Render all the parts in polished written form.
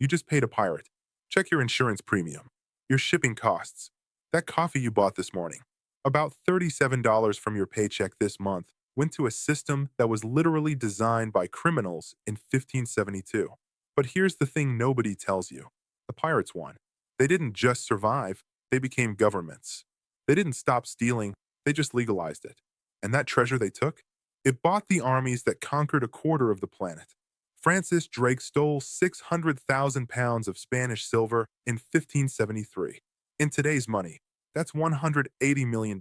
You just paid a pirate. Check your insurance premium, your shipping costs, that coffee you bought this morning. About $37 from your paycheck this month went to a system that was literally designed by criminals in 1572. But here's the thing nobody tells you. The pirates won. They didn't just survive, they became governments. They didn't stop stealing, they just legalized it. And that treasure they took? It bought the armies that conquered a quarter of the planet. Francis Drake stole 600,000 pounds of Spanish silver in 1573. In today's money, that's $180 million.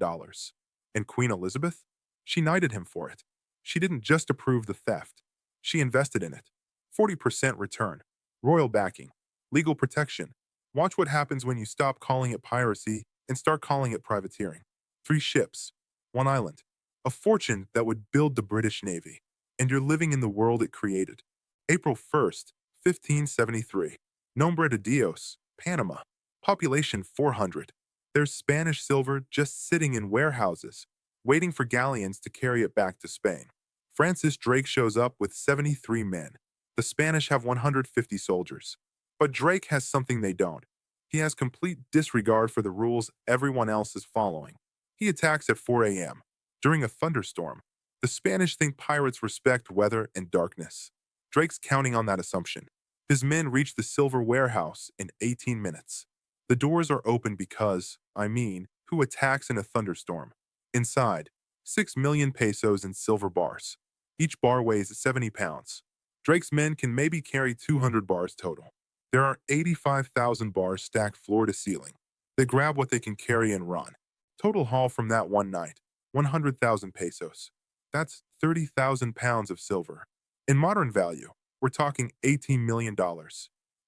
And Queen Elizabeth? She knighted him for it. She didn't just approve the theft. She invested in it. 40% return, royal backing, legal protection. Watch what happens when you stop calling it piracy and start calling it privateering. 3 ships, 1 island, a fortune that would build the British Navy. And you're living in the world it created. April 1st, 1573. Nombre de Dios, Panama. Population 400. There's Spanish silver just sitting in warehouses, waiting for galleons to carry it back to Spain. Francis Drake shows up with 73 men. The Spanish have 150 soldiers. But Drake has something they don't. He has complete disregard for the rules everyone else is following. He attacks at 4 a.m. during a thunderstorm. The Spanish think pirates respect weather and darkness. Drake's counting on that assumption. His men reach the silver warehouse in 18 minutes. The doors are open because, who attacks in a thunderstorm? Inside, 6 million pesos in silver bars. Each bar weighs 70 pounds. Drake's men can maybe carry 200 bars total. There are 85,000 bars stacked floor to ceiling. They grab what they can carry and run. Total haul from that one night, 100,000 pesos. That's 30,000 pounds of silver. In modern value, we're talking $18 million.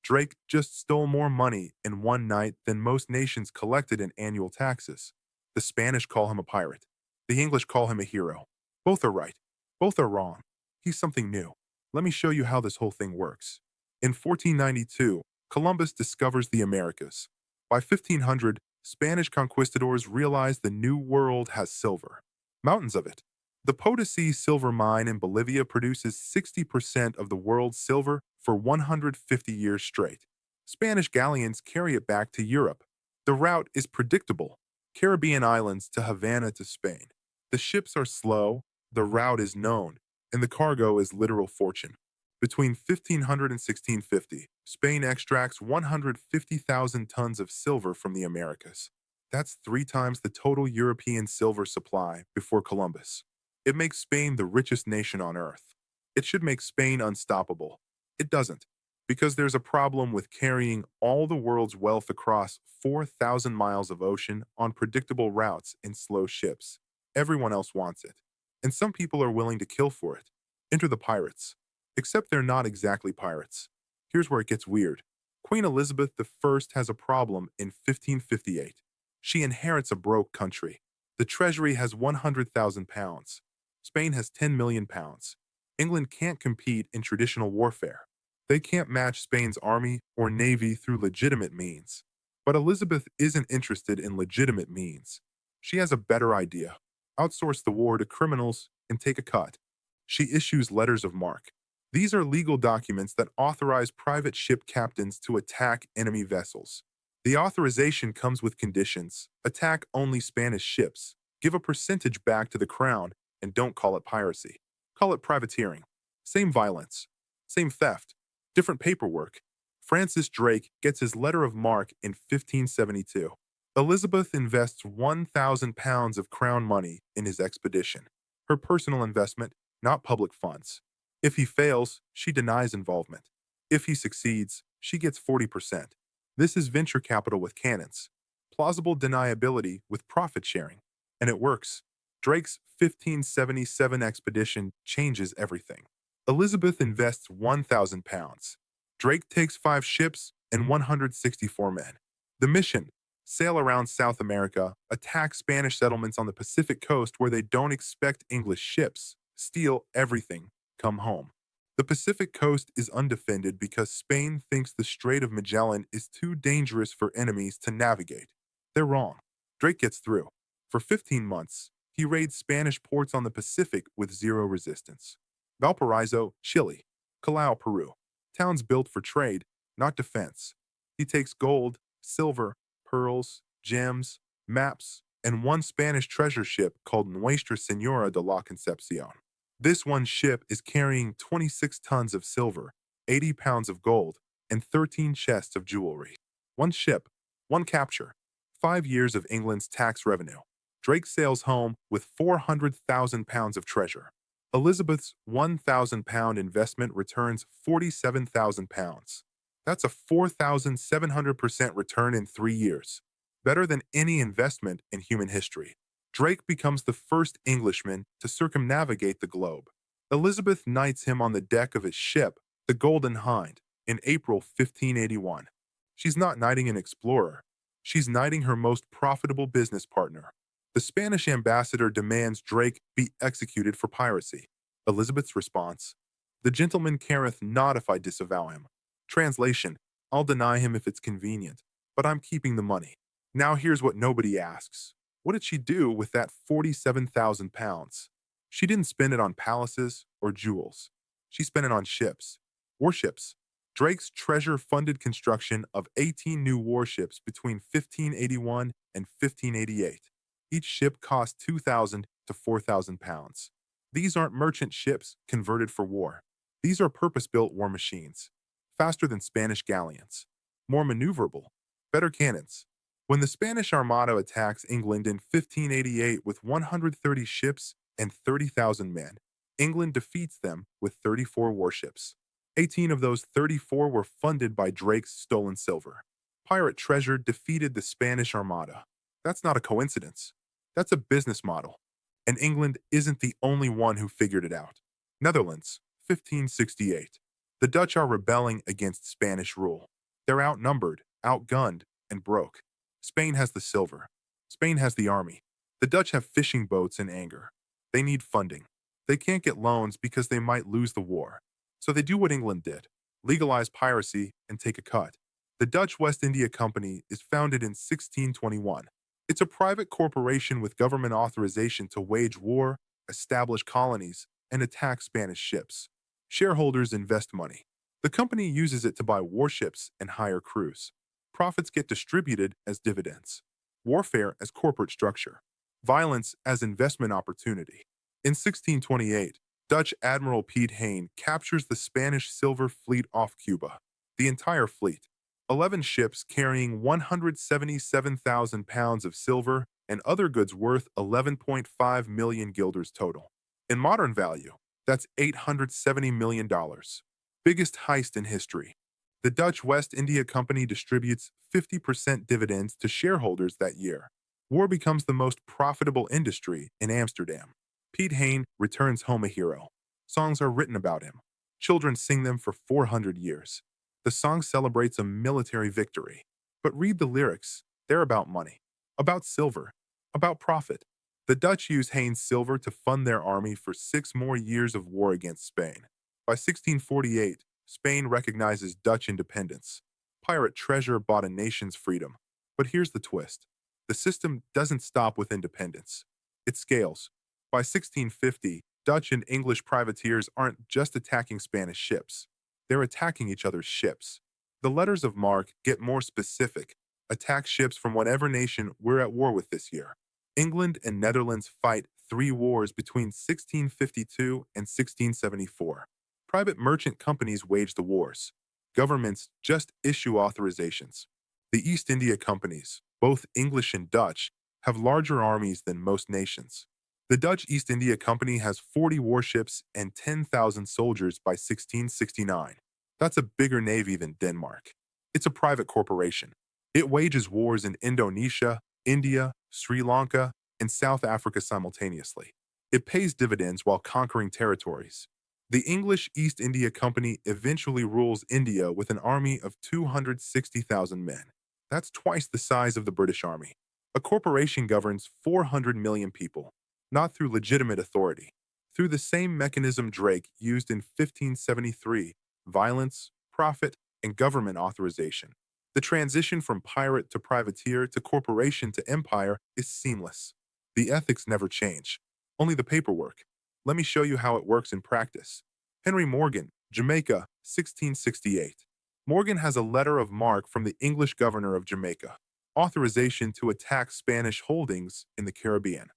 Drake just stole more money in one night than most nations collected in annual taxes. The Spanish call him a pirate. The English call him a hero. Both are right. Both are wrong. He's something new. Let me show you how this whole thing works. In 1492, Columbus discovers the Americas. By 1500, Spanish conquistadors realize the New World has silver. Mountains of it. The Potosi silver mine in Bolivia produces 60% of the world's silver for 150 years straight. Spanish galleons carry it back to Europe. The route is predictable. Caribbean islands to Havana to Spain. The ships are slow, the route is known, and the cargo is literal fortune. Between 1500 and 1650, Spain extracts 150,000 tons of silver from the Americas. That's 3 times the total European silver supply before Columbus. It makes Spain the richest nation on earth. It should make Spain unstoppable. It doesn't, because there's a problem with carrying all the world's wealth across 4,000 miles of ocean on predictable routes in slow ships. Everyone else wants it, and some people are willing to kill for it. Enter the pirates. Except they're not exactly pirates. Here's where it gets weird. Queen Elizabeth I has a problem in 1558. She inherits a broke country. The treasury has 100,000 pounds. Spain has 10 million pounds. England can't compete in traditional warfare. They can't match Spain's army or navy through legitimate means. But Elizabeth isn't interested in legitimate means. She has a better idea. Outsource the war to criminals and take a cut. She issues letters of marque. These are legal documents that authorize private ship captains to attack enemy vessels. The authorization comes with conditions. Attack only Spanish ships. Give a percentage back to the crown, and don't call it piracy. Call it privateering. Same violence. Same theft. Different paperwork. Francis Drake gets his letter of marque in 1572. Elizabeth invests 1,000 pounds of crown money in his expedition. Her personal investment, not public funds. If he fails, she denies involvement. If he succeeds, she gets 40%. This is venture capital with cannons. Plausible deniability with profit sharing. And it works. Drake's 1577 expedition changes everything. Elizabeth invests 1,000 pounds. Drake takes 5 ships and 164 men. The mission: sail around South America, attack Spanish settlements on the Pacific coast where they don't expect English ships, steal everything, come home. The Pacific coast is undefended because Spain thinks the Strait of Magellan is too dangerous for enemies to navigate. They're wrong. Drake gets through. For 15 months, he raids Spanish ports on the Pacific with zero resistance. Valparaiso, Chile. Callao, Peru. Towns built for trade, not defense. He takes gold, silver, pearls, gems, maps, and one Spanish treasure ship called Nuestra Señora de la Concepción. This one ship is carrying 26 tons of silver, 80 pounds of gold, and 13 chests of jewelry. One ship, one capture, 5 years of England's tax revenue. Drake sails home with 400,000 pounds of treasure. Elizabeth's 1,000-pound investment returns 47,000 pounds. That's a 4,700% return in 3 years. Better than any investment in human history. Drake becomes the first Englishman to circumnavigate the globe. Elizabeth knights him on the deck of his ship, the Golden Hind, in April 1581. She's not knighting an explorer. She's knighting her most profitable business partner. The Spanish ambassador demands Drake be executed for piracy. Elizabeth's response: "The gentleman careth not if I disavow him." Translation: "I'll deny him if it's convenient, but I'm keeping the money." Now here's what nobody asks. What did she do with that 47,000 pounds? She didn't spend it on palaces or jewels. She spent it on ships, warships. Drake's treasure-funded construction of 18 new warships between 1581 and 1588. Each ship cost 2,000 to 4,000 pounds. These aren't merchant ships converted for war. These are purpose-built war machines, faster than Spanish galleons, more maneuverable, better cannons. When the Spanish Armada attacks England in 1588 with 130 ships and 30,000 men, England defeats them with 34 warships. 18 of those 34 were funded by Drake's stolen silver. Pirate treasure defeated the Spanish Armada. That's not a coincidence. That's a business model. And England isn't the only one who figured it out. Netherlands, 1568. The Dutch are rebelling against Spanish rule. They're outnumbered, outgunned, and broke. Spain has the silver. Spain has the army. The Dutch have fishing boats in anger. They need funding. They can't get loans because they might lose the war. So they do what England did: legalize piracy and take a cut. The Dutch West India Company is founded in 1621. It's a private corporation with government authorization to wage war, establish colonies, and attack Spanish ships. Shareholders invest money. The company uses it to buy warships and hire crews. Profits get distributed as dividends. Warfare as corporate structure. Violence as investment opportunity. In 1628, Dutch Admiral Piet Heyn captures the Spanish silver fleet off Cuba. The entire fleet, 11 ships carrying 177,000 pounds of silver and other goods worth 11.5 million guilders total. In modern value, that's $870 million. Biggest heist in history. The Dutch West India Company distributes 50% dividends to shareholders that year. War becomes the most profitable industry in Amsterdam. Piet Heyn returns home a hero. Songs are written about him. Children sing them for 400 years. The song celebrates a military victory. But read the lyrics. They're about money, about silver, about profit. The Dutch use Heyn's silver to fund their army for 6 more years of war against Spain. By 1648, Spain recognizes Dutch independence. Pirate treasure bought a nation's freedom. But here's the twist. The system doesn't stop with independence. It scales. By 1650, Dutch and English privateers aren't just attacking Spanish ships. They're attacking each other's ships. The letters of marque get more specific. Attack ships from whatever nation we're at war with this year. England and Netherlands fight 3 wars between 1652 and 1674. Private merchant companies wage the wars. Governments just issue authorizations. The East India Companies, both English and Dutch, have larger armies than most nations. The Dutch East India Company has 40 warships and 10,000 soldiers by 1669. That's a bigger navy than Denmark. It's a private corporation. It wages wars in Indonesia, India, Sri Lanka, and South Africa simultaneously. It pays dividends while conquering territories. The English East India Company eventually rules India with an army of 260,000 men. That's twice the size of the British Army. A corporation governs 400 million people, not through legitimate authority, through the same mechanism Drake used in 1573: violence, profit, and government authorization. The transition from pirate to privateer to corporation to empire is seamless. The ethics never change, only the paperwork. Let me show you how it works in practice. Henry Morgan, Jamaica, 1668. Morgan has a letter of marque from the English Governor of Jamaica, authorization to attack Spanish holdings in the Caribbean.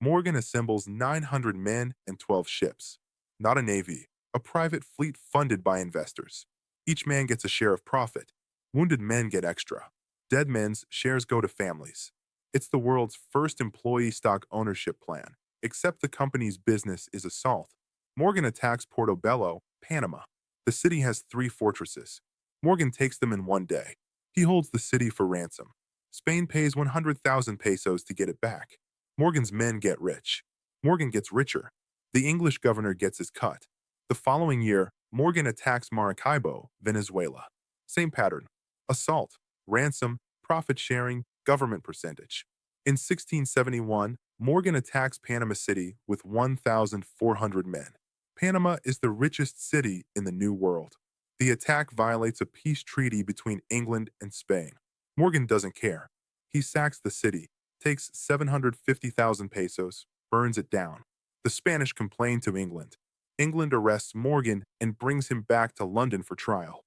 Morgan assembles 900 men and 12 ships. Not a navy, a private fleet funded by investors. Each man gets a share of profit. Wounded men get extra. Dead men's shares go to families. It's the world's first employee stock ownership plan, except the company's business is assault. Morgan attacks Portobello, Panama. The city has 3 fortresses. Morgan takes them in one day. He holds the city for ransom. Spain pays 100,000 pesos to get it back. Morgan's men get rich. Morgan gets richer. The English governor gets his cut. The following year, Morgan attacks Maracaibo, Venezuela. Same pattern. Assault, ransom, profit sharing, government percentage. In 1671, Morgan attacks Panama City with 1,400 men. Panama is the richest city in the New World. The attack violates a peace treaty between England and Spain. Morgan doesn't care. He sacks the city, takes 750,000 pesos, burns it down. The Spanish complain to England. England arrests Morgan and brings him back to London for trial.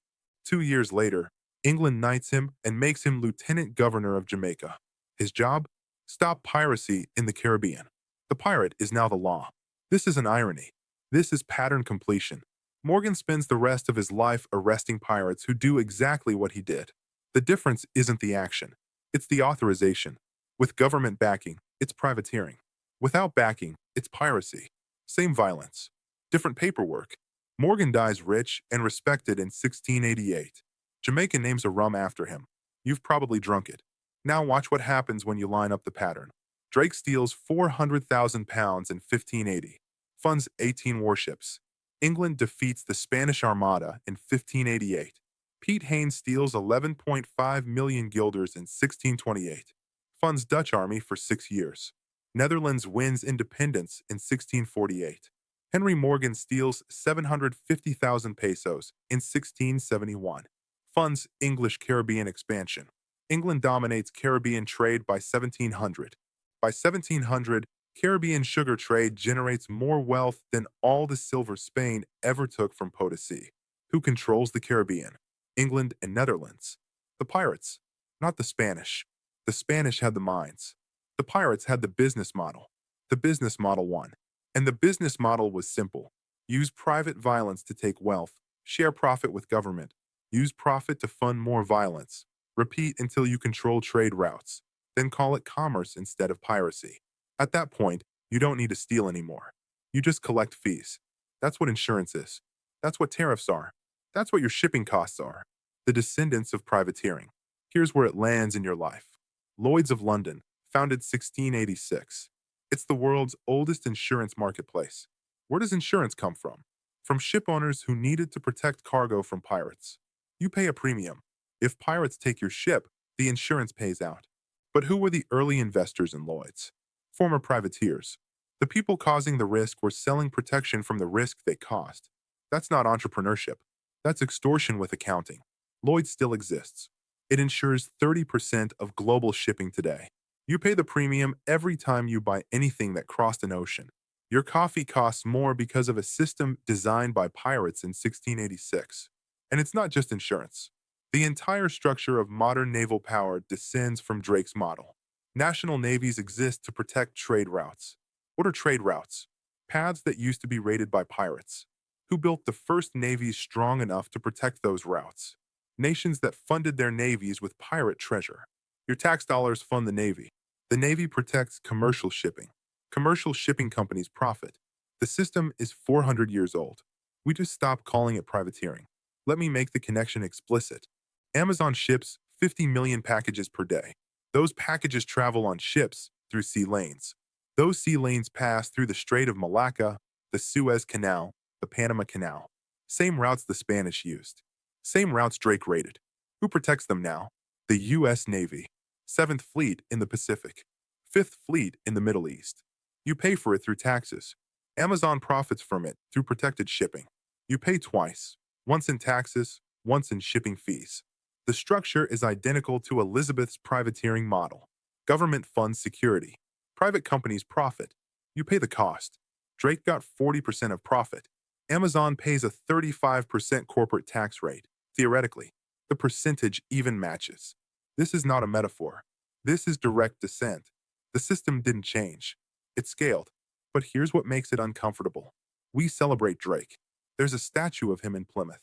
2 years later, England knights him and makes him Lieutenant Governor of Jamaica. His job? Stop piracy in the Caribbean. The pirate is now the law. This is an irony. This is pattern completion. Morgan spends the rest of his life arresting pirates who do exactly what he did. The difference isn't the action. It's the authorization. With government backing, it's privateering. Without backing, it's piracy. Same violence. Different paperwork. Morgan dies rich and respected in 1688. Jamaica names a rum after him. You've probably drunk it. Now watch what happens when you line up the pattern. Drake steals 400,000 pounds in 1580. Funds 18 warships. England defeats the Spanish Armada in 1588. Piet Heyn steals 11.5 million guilders in 1628. Funds Dutch army for 6 years. Netherlands wins independence in 1648. Henry Morgan steals 750,000 pesos in 1671. Funds English Caribbean expansion. England dominates Caribbean trade by 1700. By 1700, Caribbean sugar trade generates more wealth than all the silver Spain ever took from Potosi. Who controls the Caribbean? England and Netherlands. The pirates, not the Spanish. The Spanish had the mines. The pirates had the business model. The business model won. And the business model was simple. Use private violence to take wealth. Share profit with government. Use profit to fund more violence. Repeat until you control trade routes. Then call it commerce instead of piracy. At that point, you don't need to steal anymore. You just collect fees. That's what insurance is. That's what tariffs are. That's what your shipping costs are. The descendants of privateering. Here's where it lands in your life. Lloyd's of London, founded 1686. It's the world's oldest insurance marketplace. Where does insurance come from? From ship owners who needed to protect cargo from pirates. You pay a premium. If pirates take your ship, the insurance pays out. But who were the early investors in Lloyd's? Former privateers. The people causing the risk were selling protection from the risk they caused. That's not entrepreneurship. That's extortion with accounting. Lloyd's still exists. It insures 30% of global shipping today. You pay the premium every time you buy anything that crossed an ocean. Your coffee costs more because of a system designed by pirates in 1686. And it's not just insurance. The entire structure of modern naval power descends from Drake's model. National navies exist to protect trade routes. What are trade routes? Paths that used to be raided by pirates. Who built the first navies strong enough to protect those routes? Nations that funded their navies with pirate treasure. Your tax dollars fund the Navy. The Navy protects commercial shipping. Commercial shipping companies profit. The system is 400 years old. We just stopped calling it privateering. Let me make the connection explicit. Amazon ships 50 million packages per day. Those packages travel on ships through sea lanes. Those sea lanes pass through the Strait of Malacca, the Suez Canal, the Panama Canal. Same routes the Spanish used. Same routes Drake raided. Who protects them now? The U.S. Navy. 7th Fleet in the Pacific. 5th Fleet in the Middle East. You pay for it through taxes. Amazon profits from it through protected shipping. You pay twice, once in taxes, once in shipping fees. The structure is identical to Elizabeth's privateering model. Government funds security. Private companies profit. You pay the cost. Drake got 40% of profit. Amazon pays a 35% corporate tax rate, theoretically. The percentage even matches. This is not a metaphor. This is direct descent. The system didn't change. It scaled. But here's what makes it uncomfortable. We celebrate Drake. There's a statue of him in Plymouth.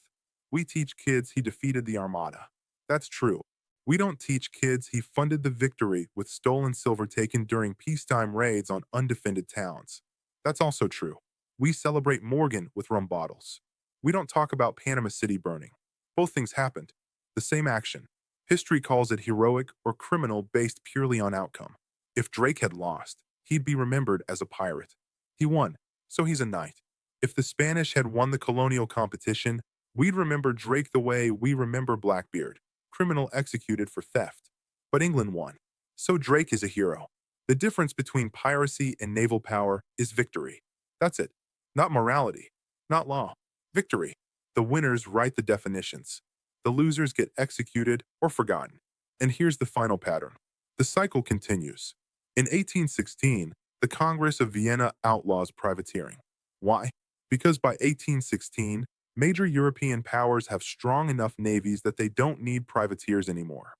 We teach kids he defeated the Armada. That's true. We don't teach kids he funded the victory with stolen silver taken during peacetime raids on undefended towns. That's also true. We celebrate Morgan with rum bottles. We don't talk about Panama City burning. Both things happened. The same action. History calls it heroic or criminal based purely on outcome. If Drake had lost, he'd be remembered as a pirate. He won, so he's a knight. If the Spanish had won the colonial competition, we'd remember Drake the way we remember Blackbeard, criminal executed for theft. But England won, so Drake is a hero. The difference between piracy and naval power is victory. That's it. Not morality, not law. Victory. The winners write the definitions. The losers get executed or forgotten. And here's the final pattern. The cycle continues. In 1816, the Congress of Vienna outlaws privateering. Why? Because by 1816, major European powers have strong enough navies that they don't need privateers anymore.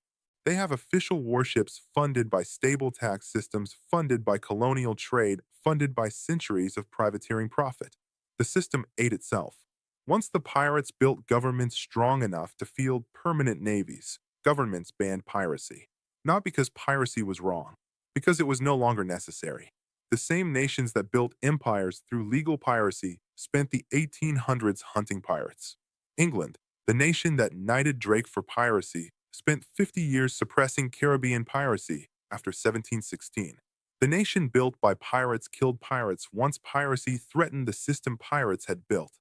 They have official warships funded by stable tax systems, funded by colonial trade, funded by centuries of privateering profit. The system ate itself. Once the pirates built governments strong enough to field permanent navies, governments banned piracy. Not because piracy was wrong, because it was no longer necessary. The same nations that built empires through legal piracy spent the 1800s hunting pirates. England, the nation that knighted Drake for piracy, spent 50 years suppressing Caribbean piracy after 1716. The nation built by pirates killed pirates once piracy threatened the system pirates had built.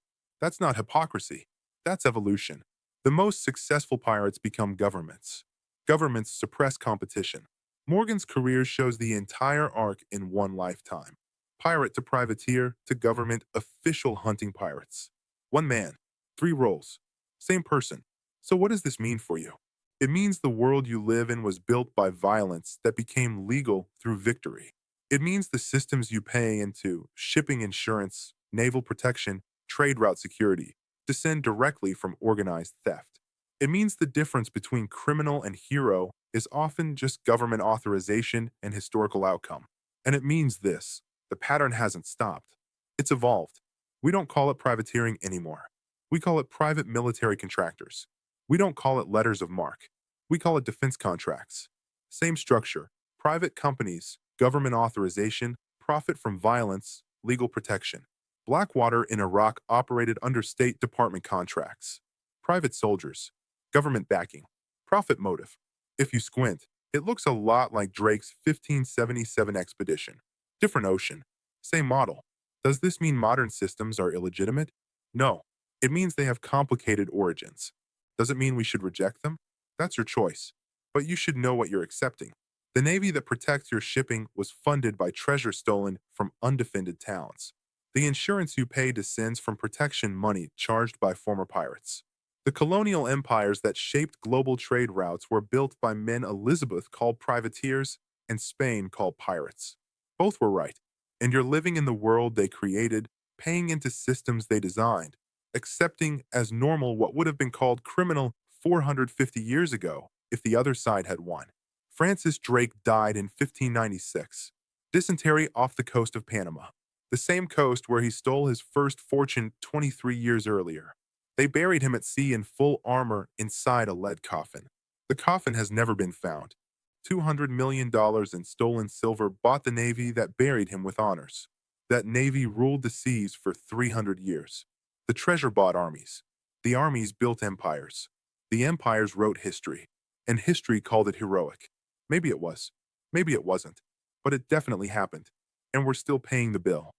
That's not hypocrisy. That's evolution. The most successful pirates become governments. Governments suppress competition. Morgan's career shows the entire arc in one lifetime. Pirate to privateer to government official hunting pirates. One man, three roles, same person. So what does this mean for you? It means the world you live in was built by violence that became legal through victory. It means the systems you pay into, shipping insurance, naval protection, trade route security, descend directly from organized theft. It means the difference between criminal and hero is often just government authorization and historical outcome. And it means this: the pattern hasn't stopped. It's evolved. We don't call it privateering anymore. We call it private military contractors. We don't call it letters of marque. We call it defense contracts. Same structure. Private companies, government authorization, profit from violence, legal protection. Blackwater in Iraq operated under State Department contracts. Private soldiers, government backing, profit motive. If you squint, it looks a lot like Drake's 1577 expedition. Different ocean, same model. Does this mean modern systems are illegitimate? No. It means they have complicated origins. Does it mean we should reject them? That's your choice. But you should know what you're accepting. The navy that protects your shipping was funded by treasure stolen from undefended towns. The insurance you pay descends from protection money charged by former pirates. The colonial empires that shaped global trade routes were built by men Elizabeth called privateers and Spain called pirates. Both were right, and you're living in the world they created, paying into systems they designed, accepting as normal what would have been called criminal 450 years ago if the other side had won. Francis Drake died in 1596. Dysentery off the coast of Panama, the same coast where he stole his first fortune 23 years earlier. They buried him at sea in full armor inside a lead coffin. The coffin has never been found. $200 million in stolen silver bought the navy that buried him with honors. That navy ruled the seas for 300 years. The treasure bought armies. The armies built empires. The empires wrote history. And history called it heroic. Maybe it was. Maybe it wasn't. But it definitely happened. And we're still paying the bill.